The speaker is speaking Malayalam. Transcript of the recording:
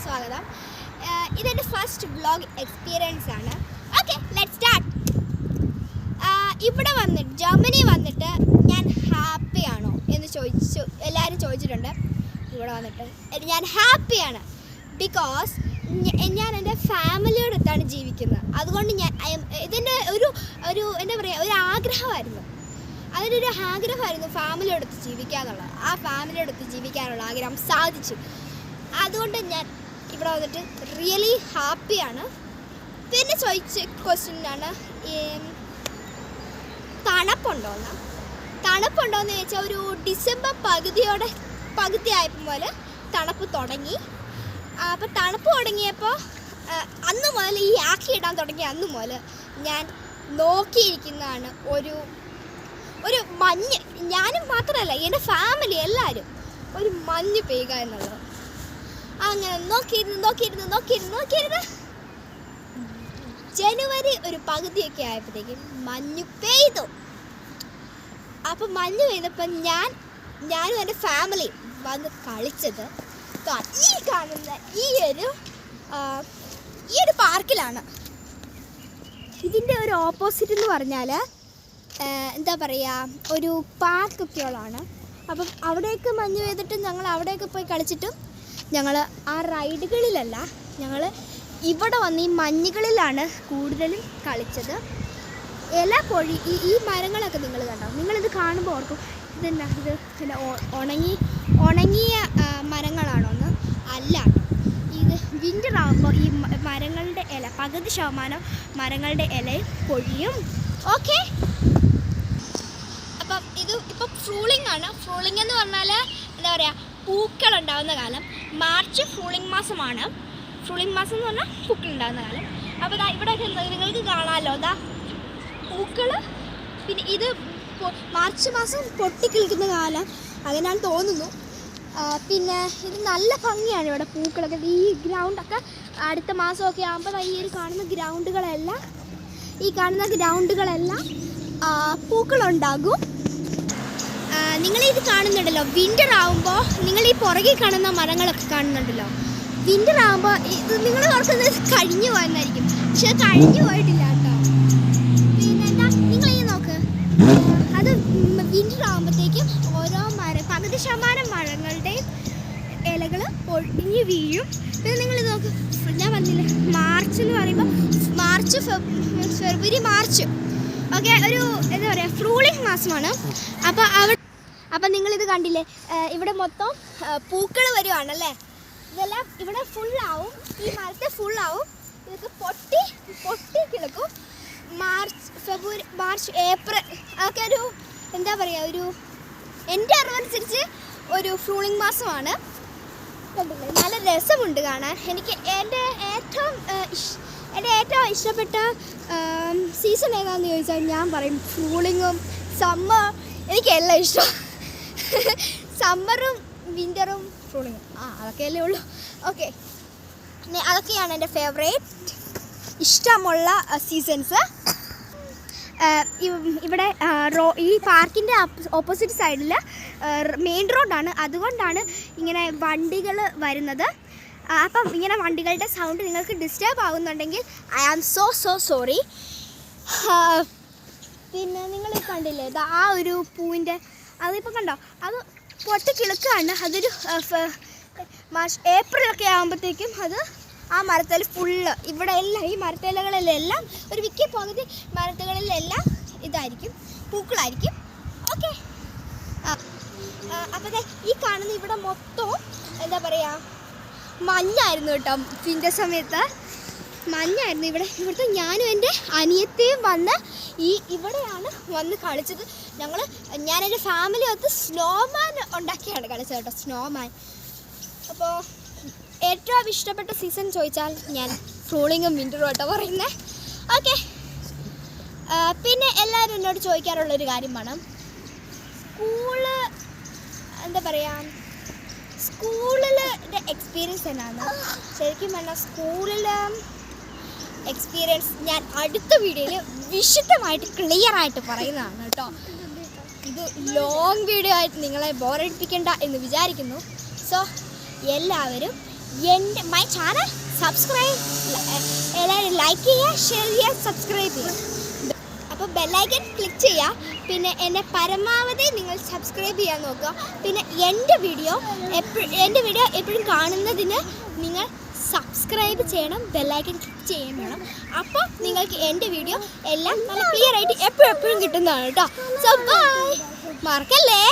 സ്വാഗതം. ഇതെൻ്റെ ഫസ്റ്റ് വ്ളോഗ് എക്സ്പീരിയൻസ് ആണ്. Okay, let's start. ഇവിടെ വന്നിട്ട് ജർമ്മനി വന്നിട്ട് ഞാൻ ഹാപ്പിയാണോ എന്ന് എല്ലാവരും ചോദിച്ചിട്ടുണ്ട്. ഇവിടെ വന്നിട്ട് ഞാൻ ഹാപ്പിയാണ്. ബിക്കോസ് ഞാൻ എൻ്റെ ഫാമിലിയോടൊത്താണ് ജീവിക്കുന്നത്. അതുകൊണ്ട് ഇതിൻ്റെ ഒരു എന്താ പറയുക, ഒരു ആഗ്രഹമായിരുന്നു. അതിനൊരു ആഗ്രഹമായിരുന്നു ഫാമിലിയോടൊത്ത് ജീവിക്കുക എന്നുള്ളത്. ആ ഫാമിലിയോടൊത്ത് ജീവിക്കാനുള്ള ആഗ്രഹം സാധിച്ചു. അതുകൊണ്ട് ഞാൻ ഇവിടെ വന്നിട്ട് റിയലി ഹാപ്പിയാണ്. പിന്നെ ചോദിച്ച ക്വസ്റ്റ്യനാണ് തണുപ്പുണ്ടോയെന്ന് ചോദിച്ചാൽ ഒരു ഡിസംബർ പകുതി ആയപ്പോൾ പോലെ തണുപ്പ് തുടങ്ങി. അപ്പോൾ തണുപ്പ് തുടങ്ങിയപ്പോൾ അന്ന് മുതൽ ഈ ആക്കിയിടാൻ തുടങ്ങിയ അന്ന് മുതൽ ഞാൻ നോക്കിയിരിക്കുന്നതാണ് ഒരു മഞ്ഞ്. ഞാനും മാത്രമല്ല, എൻ്റെ ഫാമിലി എല്ലാവരും ഒരു മഞ്ഞ് പെയ്യുക എന്നുള്ളത്. അങ്ങനെ നോക്കിയിരുന്ന് ജനുവരി ഒരു പകുതിയൊക്കെ ആയപ്പോഴത്തേക്കും മഞ്ഞ് പെയ്തു. അപ്പം മഞ്ഞ് പെയ്തപ്പോൾ ഞാനും എൻ്റെ ഫാമിലി വന്ന് കളിച്ചത് ഈ കാണുന്ന ഈ ഒരു പാർക്കിലാണ്. ഇതിൻ്റെ ഒരു ഓപ്പോസിറ്റ് എന്ന് പറഞ്ഞാൽ എന്താ പറയുക, ഒരു പാർക്കൊക്കെയുള്ളതാണ്. അപ്പം അവിടെയൊക്കെ മഞ്ഞ് പെയ്തിട്ട് ഞങ്ങൾ അവിടെയൊക്കെ പോയി കളിച്ചിട്ടും ഞങ്ങൾ ആ റൈഡുകളിലല്ല, ഞങ്ങൾ ഇവിടെ വന്ന് ഈ മഞ്ഞുകളിലാണ് കൂടുതലും കളിച്ചത്. ഈ മരങ്ങളൊക്കെ നിങ്ങൾ കണ്ടോ? നിങ്ങളിത് കാണുമ്പോൾ ഓർക്കും ഇതെന്നാ ഇത് പിന്നെ ഉണങ്ങിയ മരങ്ങളാണോന്ന്. അല്ല, ഇത് വിൻ്റർ ആകുമ്പോൾ ഈ മരങ്ങളുടെ പകുതി ശതമാനം മരങ്ങളുടെ ഇല പൊഴിയും. ഓക്കെ, അപ്പം ഇപ്പം ഫ്രൂളിംഗ് ആണ്. ഫ്രൂളിംഗ് എന്ന് പറഞ്ഞാൽ എന്താ പറയുക, പൂക്കളുണ്ടാകുന്ന കാലം. മാർച്ച് ഫ്രൂളിംഗ് മാസമാണ്. ഫ്രൂളിംഗ് മാസം എന്ന് പറഞ്ഞാൽ പൂക്കളുണ്ടാകുന്ന കാലം. അപ്പോൾ ഇവിടെയൊക്കെ നിങ്ങൾക്ക് കാണാമല്ലോ, പൂക്കൾ. പിന്നെ ഇത് മാർച്ച് മാസം പൊട്ടിക്കിളിക്കുന്ന കാലം, അങ്ങനെയാണ് തോന്നുന്നു. പിന്നെ ഇത് നല്ല ഭംഗിയാണ് ഇവിടെ പൂക്കളൊക്കെ. ഈ ഗ്രൗണ്ടൊക്കെ അടുത്ത മാസമൊക്കെ ആകുമ്പോൾ ഈ കാണുന്ന ഗ്രൗണ്ടുകളെല്ലാം പൂക്കളുണ്ടാകും. നിങ്ങളിത് കാണുന്നുണ്ടല്ലോ, വിൻ്റർ ആകുമ്പോൾ നിങ്ങൾ ഈ പുറകെ കാണുന്ന മരങ്ങളൊക്കെ കാണുന്നുണ്ടല്ലോ. വിൻ്റർ ആകുമ്പോൾ ഇത് നിങ്ങൾ ഓർക്കുന്നത് കഴിഞ്ഞു പോയെന്നായിരിക്കും, പക്ഷെ കഴിഞ്ഞു പോയിട്ടില്ല കേട്ടോ. പിന്നെന്താ, നിങ്ങളിത് നോക്ക്, അത് വിൻ്റർ ആകുമ്പോഴത്തേക്കും ഓരോ പകുതി ശതമാനം മരങ്ങളുടെ ഇലകൾ പൊഴിഞ്ഞ് വീഴും. പിന്നെ നിങ്ങളിത് നോക്ക്, ഞാൻ പറഞ്ഞില്ല മാർച്ച് എന്ന് പറയുമ്പോൾ ഫെബ്രുവരി മാർച്ച് ഓക്കെ, ഒരു എന്താ പറയുക, ഫ്രൂളിംഗ് മാസമാണ്. അപ്പം നിങ്ങളിത് കണ്ടില്ലേ, ഇവിടെ മൊത്തം പൂക്കൾ വരുവാണല്ലേ. ഇതെല്ലാം ഇവിടെ ഫുള്ളാവും, ഈ മരത്തെ ഫുള്ളാവും. ഇതൊക്കെ പൊട്ടി കിടക്കും. മാർച്ച് ഏപ്രിൽ അതൊക്കെ ഒരു എന്താ പറയുക, എൻ്റെ അറിവനുസരിച്ച് ഒരു ഫ്രൂളിംഗ് മാസമാണ്. കണ്ടില്ലേ, നല്ല രസമുണ്ട് കാണാൻ. എനിക്ക് എൻ്റെ ഏറ്റവും ഇഷ്ടപ്പെട്ട സീസൺ ഏതാണെന്ന് ചോദിച്ചാൽ ഞാൻ പറയും ഫ്രൂളിങ്ങും സമ്മർ. എനിക്കെല്ലാം ഇഷ്ടം. സമ്മറും വിൻ്ററും ഫ്രൂളിങ്ങും അതൊക്കെയല്ലേ ഉള്ളൂ. ഓക്കെ, അതൊക്കെയാണ് എൻ്റെ ഫേവറേറ്റ് ഇഷ്ടമുള്ള സീസൺസ്. ഇവിടെ ഈ പാർക്കിൻ്റെ ഓപ്പോസിറ്റ് സൈഡിൽ മെയിൻ റോഡാണ്. അതുകൊണ്ടാണ് ഇങ്ങനെ വണ്ടികൾ വരുന്നത്. അപ്പം ഇങ്ങനെ വണ്ടികളുടെ സൗണ്ട് നിങ്ങൾക്ക് ഡിസ്റ്റർബ് ആകുന്നുണ്ടെങ്കിൽ ഐ ആം സോ സോറി. പിന്നെ നിങ്ങൾ കണ്ടില്ലേ, ആ ഒരു പൂവിൻ്റെ അതിപ്പോൾ കണ്ടോ, അത് പൊട്ടിക്കിളുക്കുകയാണ്. അതൊരു ഏപ്രിലൊക്കെ ആകുമ്പോഴത്തേക്കും അത് ആ മരത്തിൽ ഫുള്ള് ഇവിടെ എല്ലാം ഈ മരത്തലകളിലെല്ലാം ഒരു വിക്കി പകുതി മരത്തകളിലെല്ലാം ഇതായിരിക്കും, പൂക്കളായിരിക്കും. ഓക്കെ, അപ്പോൾ ഈ കാണുന്ന ഇവിടെ മൊത്തം എന്താ പറയുക, മഞ്ഞായിരുന്നു കേട്ടോ. വിൻ്റർ സമയത്ത് മഞ്ഞായിരുന്നു. ഇവിടുത്തെ ഞാനും എൻ്റെ അനിയത്തെയും ഇവിടെയാണ് വന്ന് കളിച്ചത്. ഞാൻ എൻ്റെ ഫാമിലി ഒത്ത് സ്നോമാൻ ഉണ്ടാക്കിയാണ് കളിച്ചത് കേട്ടോ, സ്നോമാൻ. അപ്പോൾ ഏറ്റവും ഇഷ്ടപ്പെട്ട സീസൺ ചോദിച്ചാൽ ഞാൻ ഫ്രൂളിങ്ങും വിൻ്ററും കേട്ടോ പറയുന്നത്. ഓക്കെ, പിന്നെ എല്ലാവരും എന്നോട് ചോദിക്കാറുള്ളൊരു കാര്യമാണ് എന്താ പറയുക, സ്കൂളിലെ എക്സ്പീരിയൻസ് എന്നാണ്. ശരിക്കും പറഞ്ഞാൽ സ്കൂളിലെ എക്സ്പീരിയൻസ് ഞാൻ അടുത്ത വീഡിയോയിൽ വിശദമായിട്ട് ക്ലിയറായിട്ട് പറയുന്നതാണ് കേട്ടോ. ഇത് ലോങ് വീഡിയോ ആയിട്ട് നിങ്ങളെ ബോറടിപ്പിക്കേണ്ട എന്ന് വിചാരിക്കുന്നു. സോ എല്ലാവരും മൈ ചാനൽ സബ്സ്ക്രൈബ്, എല്ലാവരും ലൈക്ക് ചെയ്യുക, ഷെയർ ചെയ്യുക, സബ്സ്ക്രൈബ് ചെയ്യുക. അപ്പോൾ ബെല്ലൈക്കൺ ക്ലിക്ക് ചെയ്യുക. പിന്നെ എന്നെ പരമാവധി നിങ്ങൾ സബ്സ്ക്രൈബ് ചെയ്യാൻ നോക്കുക. പിന്നെ എൻ്റെ വീഡിയോ എപ്പോഴും കാണുന്നതിന് നിങ്ങൾ സബ്സ്ക്രൈബ് ചെയ്യണം, ബെല്ലൈക്കൺ ക്ലിക്ക് ചെയ്യാൻ വേണം. അപ്പോൾ നിങ്ങൾക്ക് എൻ്റെ വീഡിയോ എല്ലാം നല്ല ക്ലിയർ ആയിട്ട് എപ്പോഴും കിട്ടുന്നതാണ് കേട്ടോ. സോ ബൈ, മറക്കല്ലേ.